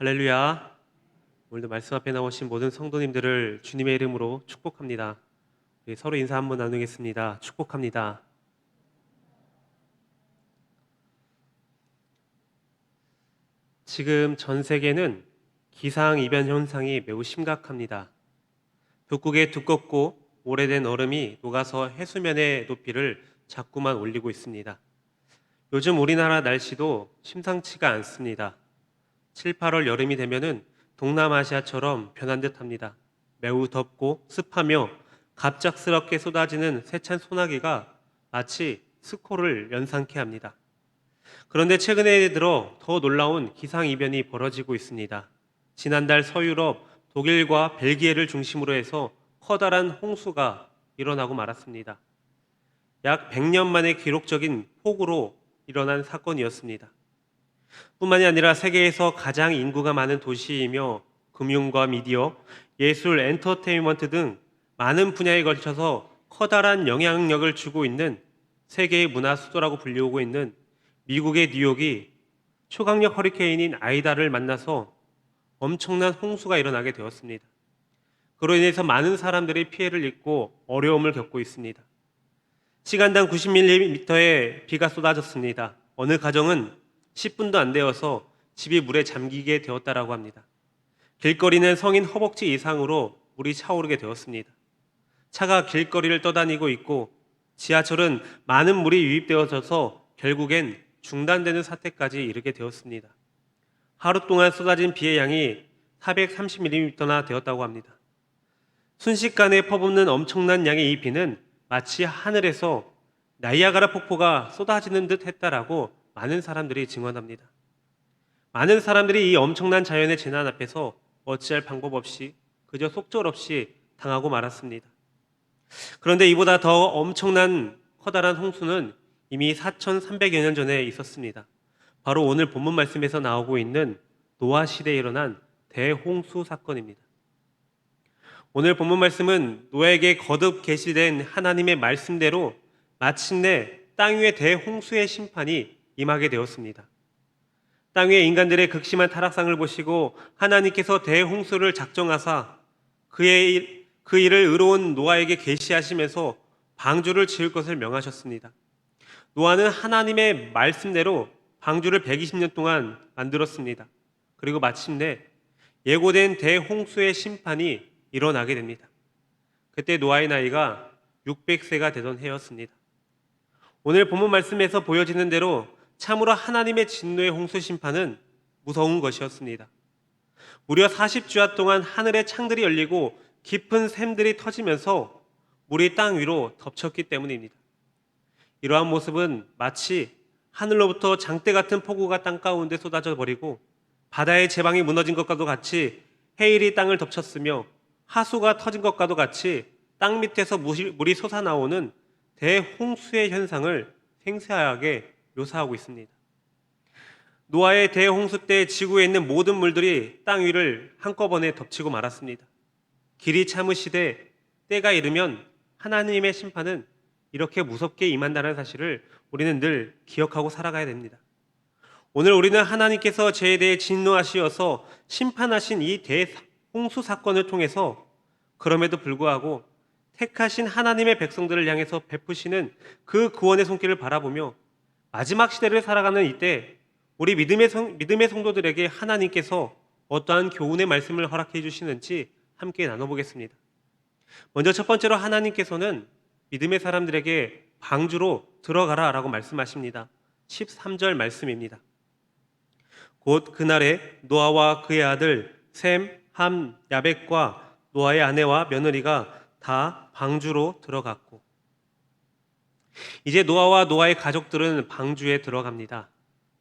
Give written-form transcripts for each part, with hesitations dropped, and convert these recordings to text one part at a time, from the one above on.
할렐루야. 오늘도 말씀 앞에 나오신 모든 성도님들을 주님의 이름으로 축복합니다. 우리 서로 인사 한번 나누겠습니다. 축복합니다. 지금 전 세계는 기상이변 현상이 매우 심각합니다. 북극의 두껍고 오래된 얼음이 녹아서 해수면의 높이를 자꾸만 올리고 있습니다. 요즘 우리나라 날씨도 심상치가 않습니다. 7, 8월 여름이 되면은 동남아시아처럼 변한 듯합니다. 매우 덥고 습하며 갑작스럽게 쏟아지는 세찬 소나기가 마치 스코를 연상케 합니다. 그런데 최근에 들어 더 놀라운 기상이변이 벌어지고 있습니다. 지난달 서유럽, 독일과 벨기에를 중심으로 해서 커다란 홍수가 일어나고 말았습니다. 약 100년 만에 기록적인 폭우로 일어난 사건이었습니다. 뿐만이 아니라 세계에서 가장 인구가 많은 도시이며 금융과 미디어, 예술, 엔터테인먼트 등 많은 분야에 걸쳐서 커다란 영향력을 주고 있는 세계의 문화 수도라고 불리우고 있는 미국의 뉴욕이 초강력 허리케인인 아이다를 만나서 엄청난 홍수가 일어나게 되었습니다. 그로 인해서 많은 사람들이 피해를 입고 어려움을 겪고 있습니다. 시간당 90mm의 비가 쏟아졌습니다. 어느 가정은 10분도 안 되어서 집이 물에 잠기게 되었다라고 합니다. 길거리는 성인 허벅지 이상으로 물이 차오르게 되었습니다. 차가 길거리를 떠다니고 있고 지하철은 많은 물이 유입되어져서 결국엔 중단되는 사태까지 이르게 되었습니다. 하루 동안 쏟아진 비의 양이 430mm나 되었다고 합니다. 순식간에 퍼붓는 엄청난 양의 이 비는 마치 하늘에서 나이아가라 폭포가 쏟아지는 듯 했다라고 많은 사람들이 증언합니다. 많은 사람들이 이 엄청난 자연의 재난 앞에서 어찌할 방법 없이 그저 속절없이 당하고 말았습니다. 그런데 이보다 더 엄청난 커다란 홍수는 이미 4,300여 년 전에 있었습니다. 바로 오늘 본문 말씀에서 나오고 있는 노아 시대에 일어난 대홍수 사건입니다. 오늘 본문 말씀은 노아에게 거듭 계시된 하나님의 말씀대로 마침내 땅 위의 대홍수의 심판이 임하게 되었습니다. 땅 위의 인간들의 극심한 타락상을 보시고 하나님께서 대홍수를 작정하사 그 일을 의로운 노아에게 계시하시면서 방주를 지을 것을 명하셨습니다. 노아는 하나님의 말씀대로 방주를 120년 동안 만들었습니다. 그리고 마침내 예고된 대홍수의 심판이 일어나게 됩니다. 그때 노아의 나이가 600세가 되던 해였습니다. 오늘 본문 말씀에서 보여지는 대로 참으로 하나님의 진노의 홍수 심판은 무서운 것이었습니다. 무려 40주야 동안 하늘의 창들이 열리고 깊은 샘들이 터지면서 물이 땅 위로 덮쳤기 때문입니다. 이러한 모습은 마치 하늘로부터 장대 같은 폭우가 땅 가운데 쏟아져 버리고 바다의 제방이 무너진 것과도 같이 해일이 땅을 덮쳤으며 하수가 터진 것과도 같이 땅 밑에서 물이 솟아나오는 대홍수의 현상을 생생하게 묘사하고 있습니다. 노아의 대홍수 때 지구에 있는 모든 물들이 땅 위를 한꺼번에 덮치고 말았습니다. 길이 참으시되 때가 이르면 하나님의 심판은 이렇게 무섭게 임한다는 사실을 우리는 늘 기억하고 살아가야 됩니다. 오늘 우리는 하나님께서 죄에 대해 진노하시어서 심판하신 이 대홍수 사건을 통해서 그럼에도 불구하고 택하신 하나님의 백성들을 향해서 베푸시는 그 구원의 손길을 바라보며 마지막 시대를 살아가는 이때 우리 믿음의 성도들에게 하나님께서 어떠한 교훈의 말씀을 허락해 주시는지 함께 나눠보겠습니다. 먼저 첫 번째로 하나님께서는 믿음의 사람들에게 방주로 들어가라 라고 말씀하십니다. 13절 말씀입니다. 곧 그날에 노아와 그의 아들 셈, 함, 야벳과 노아의 아내와 며느리가 다 방주로 들어갔고, 이제 노아와 노아의 가족들은 방주에 들어갑니다.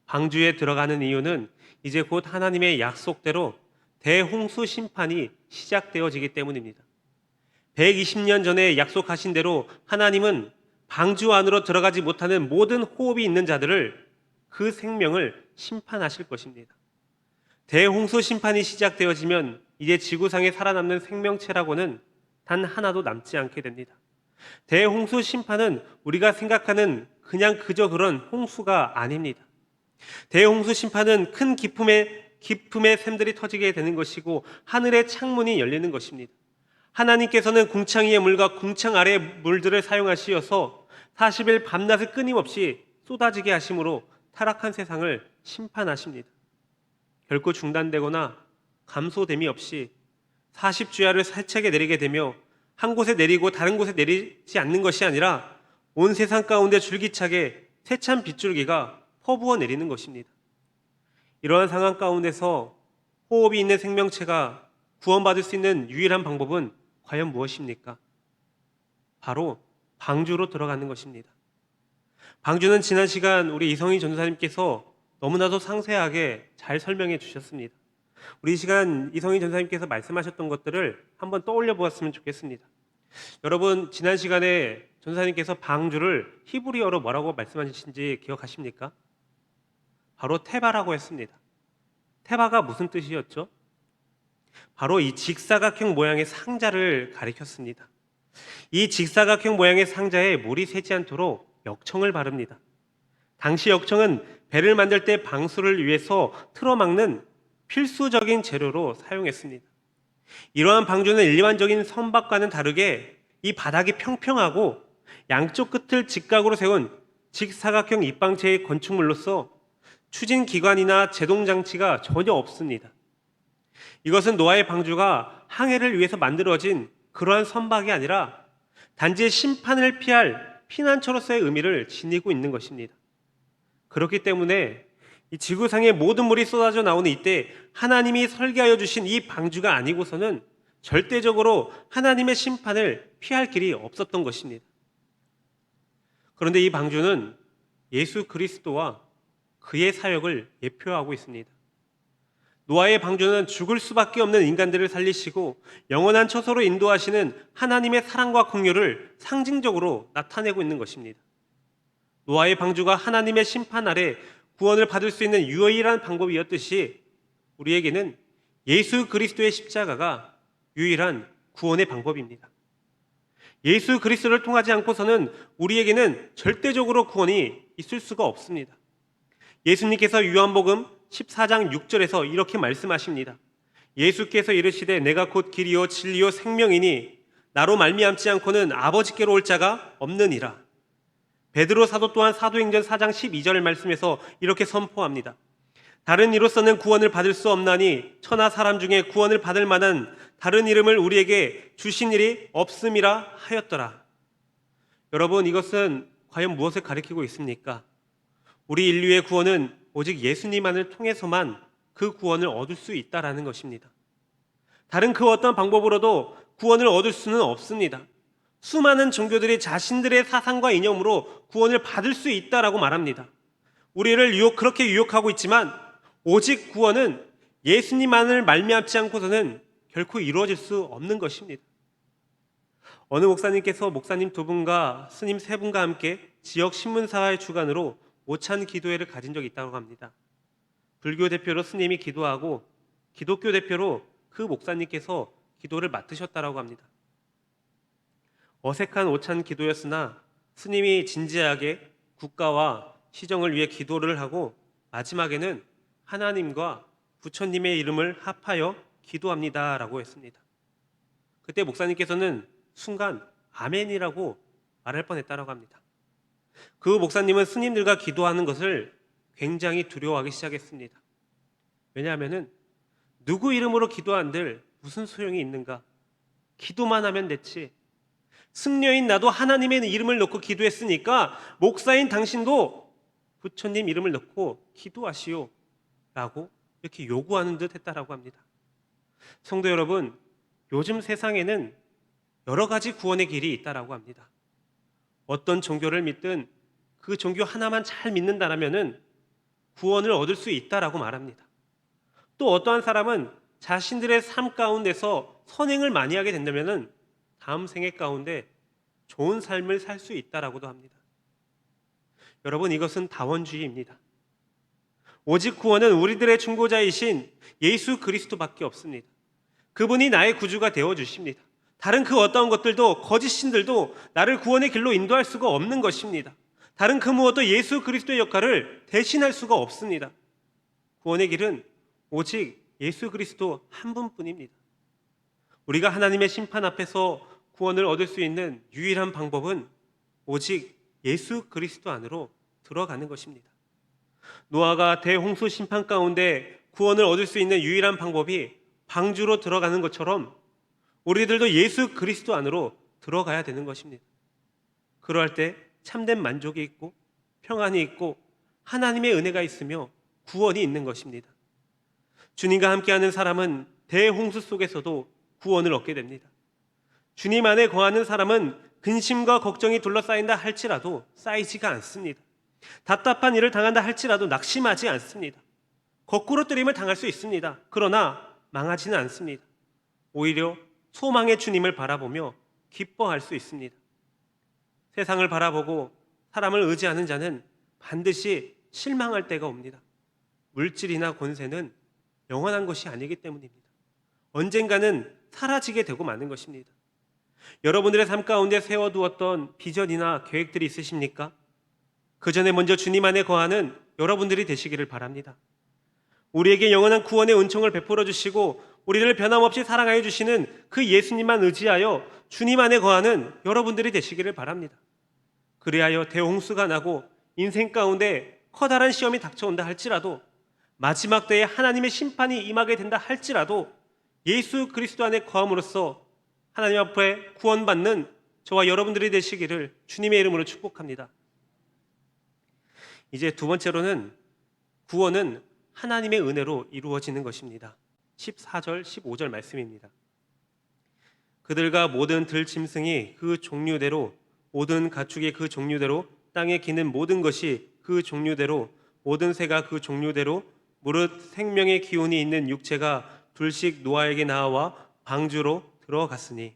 방주에 들어가는 이유는 이제 곧 하나님의 약속대로 대홍수 심판이 시작되어지기 때문입니다. 120년 전에 약속하신 대로 하나님은 방주 안으로 들어가지 못하는 모든 호흡이 있는 자들을 그 생명을 심판하실 것입니다. 대홍수 심판이 시작되어지면 이제 지구상에 살아남는 생명체라고는 단 하나도 남지 않게 됩니다. 대홍수 심판은 우리가 생각하는 그냥 그저 그런 홍수가 아닙니다. 대홍수 심판은 큰 기쁨의 기품의 샘들이 터지게 되는 것이고 하늘의 창문이 열리는 것입니다. 하나님께서는 궁창 위의 물과 궁창 아래의 물들을 사용하시어서 40일 밤낮을 끊임없이 쏟아지게 하심으로 타락한 세상을 심판하십니다. 결코 중단되거나 감소됨이 없이 40주야를 세차게 내리게 되며 한 곳에 내리고 다른 곳에 내리지 않는 것이 아니라 온 세상 가운데 줄기차게 세찬 빗줄기가 퍼부어 내리는 것입니다. 이러한 상황 가운데서 호흡이 있는 생명체가 구원받을 수 있는 유일한 방법은 과연 무엇입니까? 바로 방주로 들어가는 것입니다. 방주는 지난 시간 우리 이성희 전사님께서 너무나도 상세하게 잘 설명해 주셨습니다. 우리 이 시간 이성희 전사님께서 말씀하셨던 것들을 한번 떠올려 보았으면 좋겠습니다. 여러분, 지난 시간에 전사님께서 방주를 히브리어로 뭐라고 말씀하신지 기억하십니까? 바로 테바라고 했습니다. 테바가 무슨 뜻이었죠? 바로 이 직사각형 모양의 상자를 가리켰습니다. 이 직사각형 모양의 상자에 물이 새지 않도록 역청을 바릅니다. 당시 역청은 배를 만들 때 방수를 위해서 틀어막는 필수적인 재료로 사용했습니다. 이러한 방주는 일반적인 선박과는 다르게 이 바닥이 평평하고 양쪽 끝을 직각으로 세운 직사각형 입방체의 건축물로서 추진기관이나 제동장치가 전혀 없습니다. 이것은 노아의 방주가 항해를 위해서 만들어진 그러한 선박이 아니라 단지 심판을 피할 피난처로서의 의미를 지니고 있는 것입니다. 그렇기 때문에 이 지구상의 모든 물이 쏟아져 나오는 이때 하나님이 설계하여 주신 이 방주가 아니고서는 절대적으로 하나님의 심판을 피할 길이 없었던 것입니다. 그런데 이 방주는 예수 그리스도와 그의 사역을 예표하고 있습니다. 노아의 방주는 죽을 수밖에 없는 인간들을 살리시고 영원한 처소로 인도하시는 하나님의 사랑과 긍휼을 상징적으로 나타내고 있는 것입니다. 노아의 방주가 하나님의 심판 아래 구원을 받을 수 있는 유일한 방법이었듯이 우리에게는 예수 그리스도의 십자가가 유일한 구원의 방법입니다. 예수 그리스도를 통하지 않고서는 우리에게는 절대적으로 구원이 있을 수가 없습니다. 예수님께서 요한복음 14장 6절에서 이렇게 말씀하십니다. 예수께서 이르시되 내가 곧 길이요 진리요 생명이니 나로 말미암지 않고는 아버지께로 올 자가 없느니라. 베드로 사도 또한 사도행전 4장 12절을 말씀해서 이렇게 선포합니다. 다른 이로서는 구원을 받을 수 없나니 천하 사람 중에 구원을 받을 만한 다른 이름을 우리에게 주신 일이 없음이라 하였더라. 여러분, 이것은 과연 무엇을 가리키고 있습니까? 우리 인류의 구원은 오직 예수님만을 통해서만 그 구원을 얻을 수 있다라는 것입니다. 다른 그 어떤 방법으로도 구원을 얻을 수는 없습니다. 수많은 종교들이 자신들의 사상과 이념으로 구원을 받을 수 있다라고 말합니다. 우리를 그렇게 유혹하고 있지만 오직 구원은 예수님만을 말미암지 않고서는 결코 이루어질 수 없는 것입니다. 어느 목사님께서 목사님 2분과 스님 3분과 함께 지역 신문사의 주관으로 오찬 기도회를 가진 적이 있다고 합니다. 불교 대표로 스님이 기도하고 기독교 대표로 그 목사님께서 기도를 맡으셨다고 합니다. 어색한 오찬 기도였으나 스님이 진지하게 국가와 시정을 위해 기도를 하고 마지막에는 하나님과 부처님의 이름을 합하여 기도합니다라고 했습니다. 그때 목사님께서는 순간 아멘이라고 말할 뻔했다고 합니다. 그 목사님은 스님들과 기도하는 것을 굉장히 두려워하기 시작했습니다. 왜냐하면 누구 이름으로 기도한들 무슨 소용이 있는가? 기도만 하면 됐지. 승려인 나도 하나님의 이름을 넣고 기도했으니까 목사인 당신도 부처님 이름을 넣고 기도하시오 라고 이렇게 요구하는 듯 했다라고 합니다. 성도 여러분, 요즘 세상에는 여러 가지 구원의 길이 있다라고 합니다. 어떤 종교를 믿든 그 종교 하나만 잘 믿는다라면은 구원을 얻을 수 있다라고 말합니다. 또 어떠한 사람은 자신들의 삶 가운데서 선행을 많이 하게 된다면은 다음 생애 가운데 좋은 삶을 살 수 있다라고도 합니다. 여러분, 이것은 다원주의입니다. 오직 구원은 우리들의 중보자이신 예수 그리스도밖에 없습니다. 그분이 나의 구주가 되어 주십니다. 다른 그 어떤 것들도 거짓 신들도 나를 구원의 길로 인도할 수가 없는 것입니다. 다른 그 무엇도 예수 그리스도의 역할을 대신할 수가 없습니다. 구원의 길은 오직 예수 그리스도 한 분뿐입니다. 우리가 하나님의 심판 앞에서 구원을 얻을 수 있는 유일한 방법은 오직 예수 그리스도 안으로 들어가는 것입니다. 노아가 대홍수 심판 가운데 구원을 얻을 수 있는 유일한 방법이 방주로 들어가는 것처럼 우리들도 예수 그리스도 안으로 들어가야 되는 것입니다. 그러할 때 참된 만족이 있고 평안이 있고 하나님의 은혜가 있으며 구원이 있는 것입니다. 주님과 함께하는 사람은 대홍수 속에서도 구원을 얻게 됩니다. 주님 안에 거하는 사람은 근심과 걱정이 둘러싸인다 할지라도 쌓이지가 않습니다. 답답한 일을 당한다 할지라도 낙심하지 않습니다. 거꾸로 뜨림을 당할 수 있습니다. 그러나 망하지는 않습니다. 오히려 소망의 주님을 바라보며 기뻐할 수 있습니다. 세상을 바라보고 사람을 의지하는 자는 반드시 실망할 때가 옵니다. 물질이나 권세는 영원한 것이 아니기 때문입니다. 언젠가는 사라지게 되고 마는 것입니다. 여러분들의 삶 가운데 세워두었던 비전이나 계획들이 있으십니까? 그 전에 먼저 주님 안에 거하는 여러분들이 되시기를 바랍니다. 우리에게 영원한 구원의 은총을 베풀어 주시고 우리를 변함없이 사랑하여 주시는 그 예수님만 의지하여 주님 안에 거하는 여러분들이 되시기를 바랍니다. 그리하여 대홍수가 나고 인생 가운데 커다란 시험이 닥쳐온다 할지라도 마지막 때에 하나님의 심판이 임하게 된다 할지라도 예수 그리스도 안에 거함으로써 하나님 앞에 구원받는 저와 여러분들이 되시기를 주님의 이름으로 축복합니다. 이제 두 번째로는 구원은 하나님의 은혜로 이루어지는 것입니다. 14절, 15절 말씀입니다. 그들과 모든 들짐승이 그 종류대로 모든 가축이 그 종류대로 땅에 기는 모든 것이 그 종류대로 모든 새가 그 종류대로 무릇 생명의 기운이 있는 육체가 둘씩 노아에게 나와 방주로 들어갔으니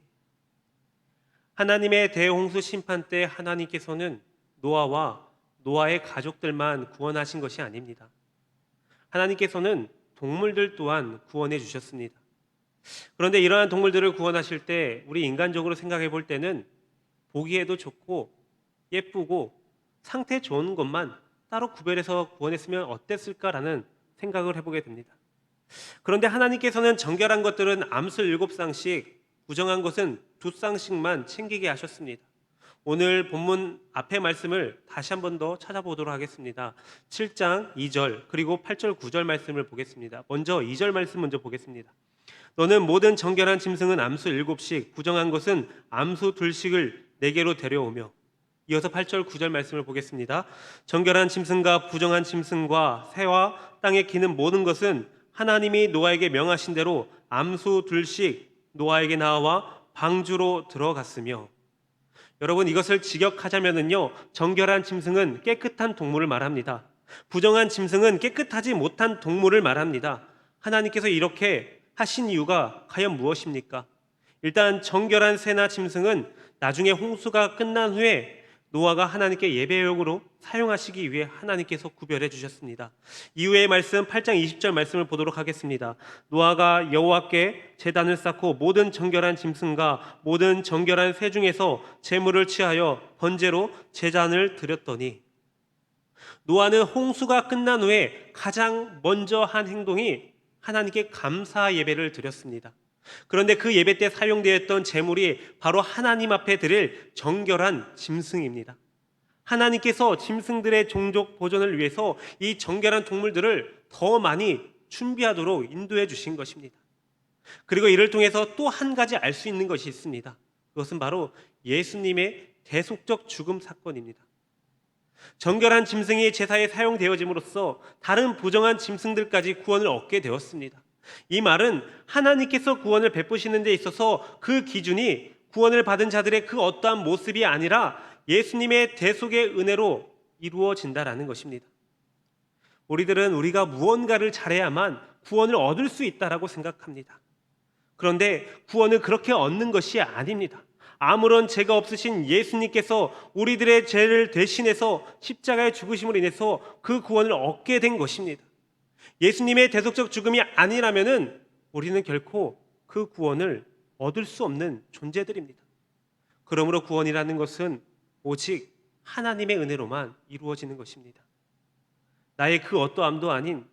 하나님의 대홍수 심판 때 하나님께서는 노아와 노아의 가족들만 구원하신 것이 아닙니다. 하나님께서는 동물들 또한 구원해 주셨습니다. 그런데 이러한 동물들을 구원하실 때 우리 인간적으로 생각해 볼 때는 보기에도 좋고 예쁘고 상태 좋은 것만 따로 구별해서 구원했으면 어땠을까라는 생각을 해보게 됩니다. 그런데 하나님께서는 정결한 것들은 암수 7쌍씩, 부정한 것은 2쌍씩만 챙기게 하셨습니다. 오늘 본문 앞의 말씀을 다시 한 번 더 찾아보도록 하겠습니다. 7장 2절 그리고 8절 9절 말씀을 보겠습니다. 먼저 2절 말씀 먼저 보겠습니다. 너는 모든 정결한 짐승은 암수 7씩, 부정한 것은 암수 2씩을 내게로 데려오며. 이어서 8절 9절 말씀을 보겠습니다. 정결한 짐승과 부정한 짐승과 새와 땅에 기는 모든 것은 하나님이 노아에게 명하신 대로 암수 2씩 노아에게 나와 방주로 들어갔으며. 여러분, 이것을 직역하자면요, 정결한 짐승은 깨끗한 동물을 말합니다. 부정한 짐승은 깨끗하지 못한 동물을 말합니다. 하나님께서 이렇게 하신 이유가 과연 무엇입니까? 일단 정결한 새나 짐승은 나중에 홍수가 끝난 후에 노아가 하나님께 예배용으로 사용하시기 위해 하나님께서 구별해 주셨습니다. 이후의 말씀 8장 20절 말씀을 보도록 하겠습니다. 노아가 여호와께 제단을 쌓고 모든 정결한 짐승과 모든 정결한 새 중에서 제물을 취하여 번제로 제단을 드렸더니. 노아는 홍수가 끝난 후에 가장 먼저 한 행동이 하나님께 감사 예배를 드렸습니다. 그런데 그 예배 때 사용되었던 제물이 바로 하나님 앞에 드릴 정결한 짐승입니다. 하나님께서 짐승들의 종족 보존을 위해서 이 정결한 동물들을 더 많이 준비하도록 인도해 주신 것입니다. 그리고 이를 통해서 또 한 가지 알 수 있는 것이 있습니다. 그것은 바로 예수님의 대속적 죽음 사건입니다. 정결한 짐승이 제사에 사용되어짐으로써 다른 부정한 짐승들까지 구원을 얻게 되었습니다. 이 말은 하나님께서 구원을 베푸시는 데 있어서 그 기준이 구원을 받은 자들의 그 어떠한 모습이 아니라 예수님의 대속의 은혜로 이루어진다라는 것입니다. 우리들은 우리가 무언가를 잘해야만 구원을 얻을 수 있다라고 생각합니다. 그런데 구원을 그렇게 얻는 것이 아닙니다. 아무런 죄가 없으신 예수님께서 우리들의 죄를 대신해서 십자가의 죽으심으로 인해서 그 구원을 얻게 된 것입니다. 예수님의 대속적 죽음이 아니라면은 우리는 결코 그 구원을 얻을 수 없는 존재들입니다. 그러므로 구원이라는 것은 오직 하나님의 은혜로만 이루어지는 것입니다. 나의 그 어떠함도 아닌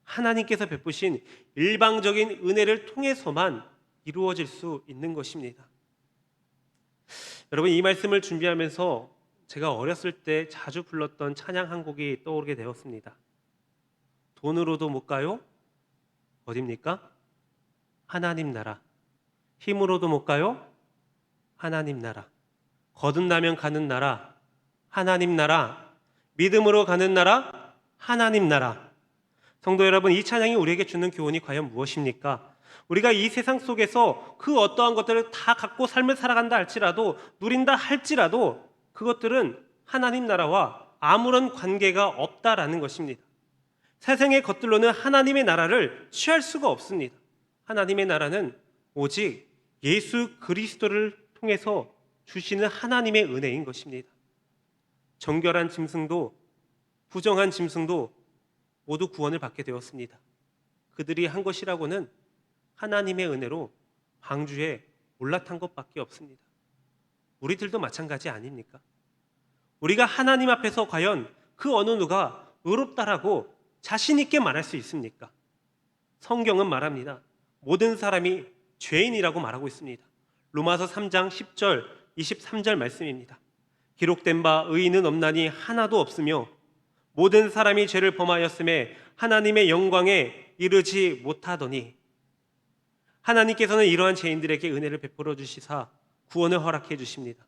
하나님께서 베푸신 일방적인 은혜를 통해서만 이루어질 수 있는 것입니다. 여러분, 이 말씀을 준비하면서 제가 어렸을 때 자주 불렀던 찬양 한 곡이 떠오르게 되었습니다. 돈으로도 못 가요? 어딥니까? 하나님 나라. 힘으로도 못 가요? 하나님 나라. 거듭나면 가는 나라. 하나님 나라. 믿음으로 가는 나라. 하나님 나라. 성도 여러분, 이 찬양이 우리에게 주는 교훈이 과연 무엇입니까? 우리가 이 세상 속에서 그 어떠한 것들을 다 갖고 삶을 살아간다 할지라도, 누린다 할지라도 그것들은 하나님 나라와 아무런 관계가 없다라는 것입니다. 세상의 것들로는 하나님의 나라를 취할 수가 없습니다. 하나님의 나라는 오직 예수 그리스도를 통해서 주시는 하나님의 은혜인 것입니다. 정결한 짐승도 부정한 짐승도 모두 구원을 받게 되었습니다. 그들이 한 것이라고는 하나님의 은혜로 방주에 올라탄 것밖에 없습니다. 우리들도 마찬가지 아닙니까? 우리가 하나님 앞에서 과연 그 어느 누가 의롭다라고 자신 있게 말할 수 있습니까? 성경은 말합니다. 모든 사람이 죄인이라고 말하고 있습니다. 로마서 3장 10절 23절 말씀입니다. 기록된 바 의인은 없나니 하나도 없으며 모든 사람이 죄를 범하였음에 하나님의 영광에 이르지 못하더니, 하나님께서는 이러한 죄인들에게 은혜를 베풀어 주시사 구원을 허락해 주십니다.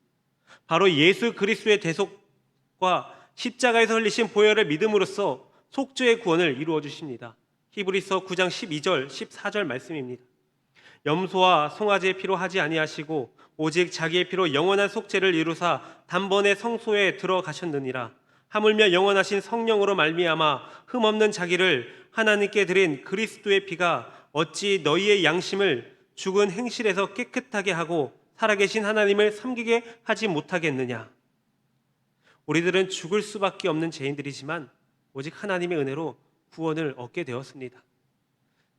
바로 예수 그리스도의 대속과 십자가에서 흘리신 보혈을 믿음으로써 속죄의 구원을 이루어 주십니다. 히브리서 9장 12절 14절 말씀입니다. 염소와 송아지의 피로 하지 아니하시고 오직 자기의 피로 영원한 속죄를 이루사 단번에 성소에 들어가셨느니라. 하물며 영원하신 성령으로 말미암아 흠없는 자기를 하나님께 드린 그리스도의 피가 어찌 너희의 양심을 죽은 행실에서 깨끗하게 하고 살아계신 하나님을 섬기게 하지 못하겠느냐. 우리들은 죽을 수밖에 없는 죄인들이지만 오직 하나님의 은혜로 구원을 얻게 되었습니다.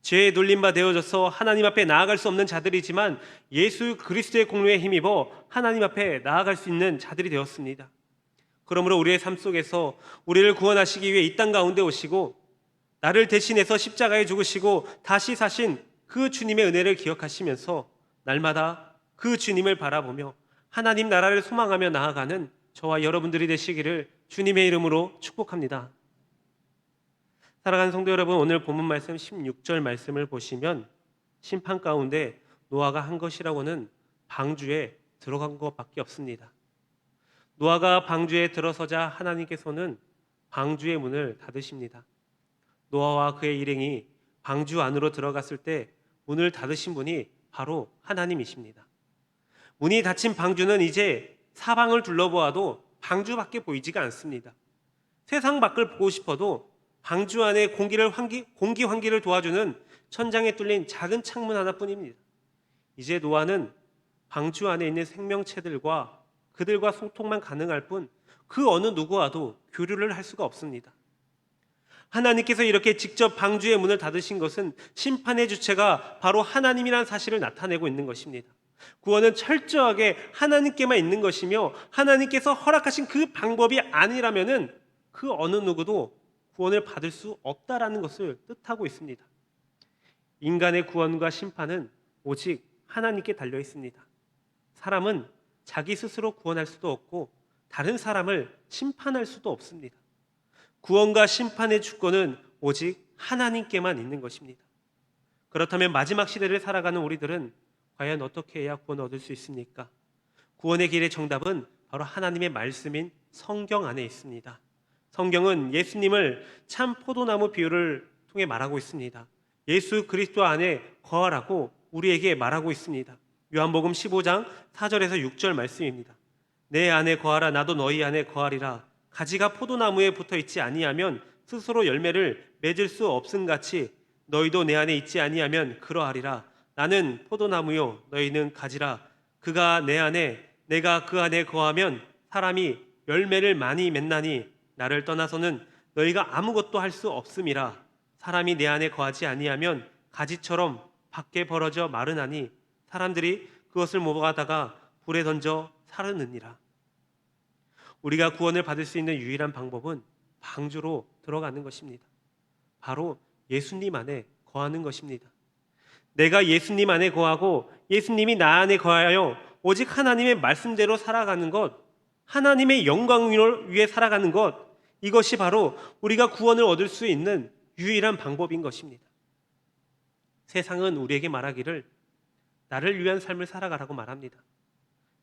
죄에 눌린 바 되어져서 하나님 앞에 나아갈 수 없는 자들이지만 예수 그리스도의 공로에 힘입어 하나님 앞에 나아갈 수 있는 자들이 되었습니다. 그러므로 우리의 삶 속에서 우리를 구원하시기 위해 이 땅 가운데 오시고 나를 대신해서 십자가에 죽으시고 다시 사신 그 주님의 은혜를 기억하시면서 날마다 그 주님을 바라보며 하나님 나라를 소망하며 나아가는 저와 여러분들이 되시기를 주님의 이름으로 축복합니다. 사랑하는 성도 여러분, 오늘 본문 말씀 16절 말씀을 보시면 심판 가운데 노아가 한 것이라고는 방주에 들어간 것밖에 없습니다. 노아가 방주에 들어서자 하나님께서는 방주의 문을 닫으십니다. 노아와 그의 일행이 방주 안으로 들어갔을 때 문을 닫으신 분이 바로 하나님이십니다. 문이 닫힌 방주는 이제 사방을 둘러보아도 방주밖에 보이지가 않습니다. 세상 밖을 보고 싶어도 방주 안에 공기 환기를 도와주는 천장에 뚫린 작은 창문 하나뿐입니다. 이제 노아는 방주 안에 있는 생명체들과 그들과 소통만 가능할 뿐 그 어느 누구와도 교류를 할 수가 없습니다. 하나님께서 이렇게 직접 방주의 문을 닫으신 것은 심판의 주체가 바로 하나님이라는 사실을 나타내고 있는 것입니다. 구원은 철저하게 하나님께만 있는 것이며 하나님께서 허락하신 그 방법이 아니라면은 그 어느 누구도 구원을 받을 수 없다라는 것을 뜻하고 있습니다. 인간의 구원과 심판은 오직 하나님께 달려 있습니다. 사람은 자기 스스로 구원할 수도 없고 다른 사람을 심판할 수도 없습니다. 구원과 심판의 주권은 오직 하나님께만 있는 것입니다. 그렇다면 마지막 시대를 살아가는 우리들은 과연 어떻게 해야 구원을 얻을 수 있습니까? 구원의 길의 정답은 바로 하나님의 말씀인 성경 안에 있습니다. 성경은 예수님을 참 포도나무 비유를 통해 말하고 있습니다. 예수 그리스도 안에 거하라고 우리에게 말하고 있습니다. 요한복음 15장 4절에서 6절 말씀입니다. 내 안에 거하라 나도 너희 안에 거하리라. 가지가 포도나무에 붙어 있지 아니하면 스스로 열매를 맺을 수 없음같이 너희도 내 안에 있지 아니하면 그러하리라. 나는 포도나무요 너희는 가지라. 그가 내 안에 내가 그 안에 거하면 사람이 열매를 많이 맺나니 나를 떠나서는 너희가 아무것도 할 수 없음이라. 사람이 내 안에 거하지 아니하면 가지처럼 밖에 벌어져 마르나니 사람들이 그것을 모아다가 불에 던져 사르느니라. 우리가 구원을 받을 수 있는 유일한 방법은 방주로 들어가는 것입니다. 바로 예수님 안에 거하는 것입니다. 내가 예수님 안에 거하고 예수님이 나 안에 거하여 오직 하나님의 말씀대로 살아가는 것, 하나님의 영광을 위해 살아가는 것, 이것이 바로 우리가 구원을 얻을 수 있는 유일한 방법인 것입니다. 세상은 우리에게 말하기를 나를 위한 삶을 살아가라고 말합니다.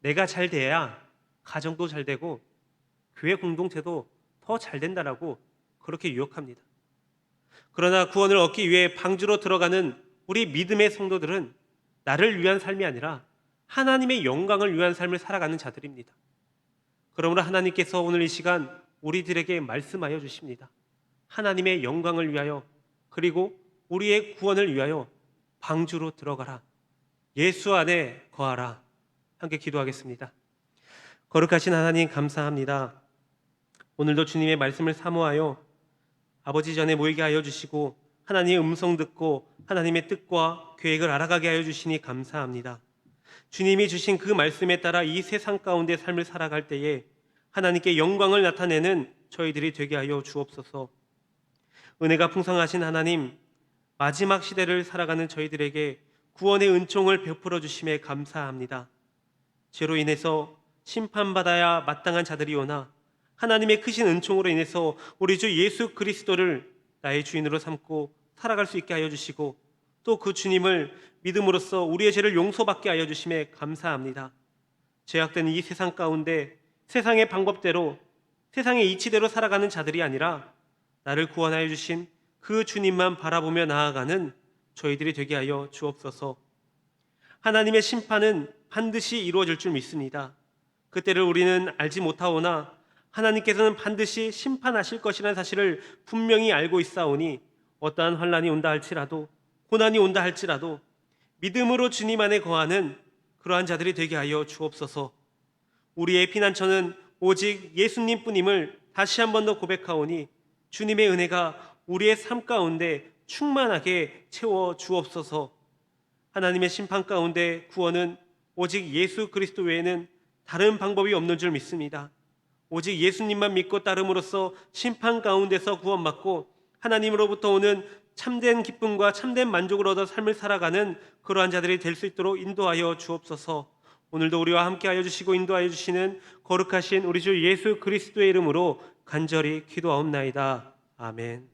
내가 잘 돼야 가정도 잘 되고 교회 공동체도 더 잘 된다라고 그렇게 유혹합니다. 그러나 구원을 얻기 위해 방주로 들어가는 우리 믿음의 성도들은 나를 위한 삶이 아니라 하나님의 영광을 위한 삶을 살아가는 자들입니다. 그러므로 하나님께서 오늘 이 시간 우리들에게 말씀하여 주십니다. 하나님의 영광을 위하여 그리고 우리의 구원을 위하여 방주로 들어가라. 예수 안에 거하라. 함께 기도하겠습니다. 거룩하신 하나님 감사합니다. 오늘도 주님의 말씀을 사모하여 아버지 전에 모이게 하여 주시고 하나님의 음성 듣고 하나님의 뜻과 계획을 알아가게 하여 주시니 감사합니다. 주님이 주신 그 말씀에 따라 이 세상 가운데 삶을 살아갈 때에 하나님께 영광을 나타내는 저희들이 되게 하여 주옵소서. 은혜가 풍성하신 하나님, 마지막 시대를 살아가는 저희들에게 구원의 은총을 베풀어 주심에 감사합니다. 죄로 인해서 심판받아야 마땅한 자들이 오나 하나님의 크신 은총으로 인해서 우리 주 예수 그리스도를 나의 주인으로 삼고 살아갈 수 있게 하여 주시고 또 그 주님을 믿음으로써 우리의 죄를 용서받게 하여 주심에 감사합니다. 죄악된 이 세상 가운데 세상의 방법대로 세상의 이치대로 살아가는 자들이 아니라 나를 구원하여 주신 그 주님만 바라보며 나아가는 저희들이 되게 하여 주옵소서. 하나님의 심판은 반드시 이루어질 줄 믿습니다. 그때를 우리는 알지 못하오나 하나님께서는 반드시 심판하실 것이라는 사실을 분명히 알고 있사오니 어떠한 환난이 온다 할지라도 고난이 온다 할지라도 믿음으로 주님 안에 거하는 그러한 자들이 되게 하여 주옵소서. 우리의 피난처는 오직 예수님뿐임을 다시 한 번 더 고백하오니 주님의 은혜가 우리의 삶 가운데 충만하게 채워 주옵소서. 하나님의 심판 가운데 구원은 오직 예수 그리스도 외에는 다른 방법이 없는 줄 믿습니다. 오직 예수님만 믿고 따름으로써 심판 가운데서 구원받고 하나님으로부터 오는 참된 기쁨과 참된 만족을 얻어 삶을 살아가는 그러한 자들이 될 수 있도록 인도하여 주옵소서. 오늘도 우리와 함께하여 주시고 인도하여 주시는 거룩하신 우리 주 예수 그리스도의 이름으로 간절히 기도하옵나이다. 아멘.